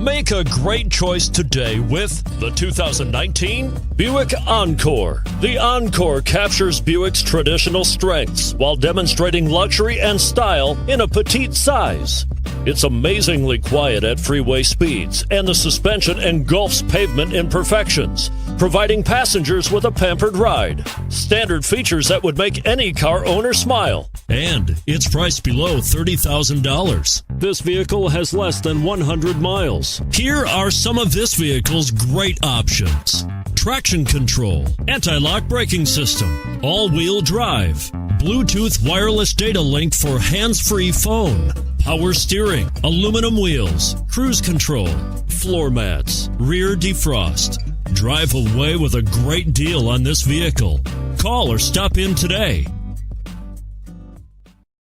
Make a great choice today with the 2019 Buick Encore. The Encore captures Buick's traditional strengths while demonstrating luxury and style in a petite size. It's amazingly quiet at freeway speeds, and the suspension engulfs pavement imperfections, providing passengers with a pampered ride. Standard features that would make any car owner smile. And it's priced below $30,000. This vehicle has less than 100 miles. Here are some of this vehicle's great options: traction control, anti-lock braking system, all-wheel drive, Bluetooth wireless data link for hands-free phone, power steering, aluminum wheels, cruise control, floor mats, rear defrost. Drive away with a great deal on this vehicle. Call or stop in today.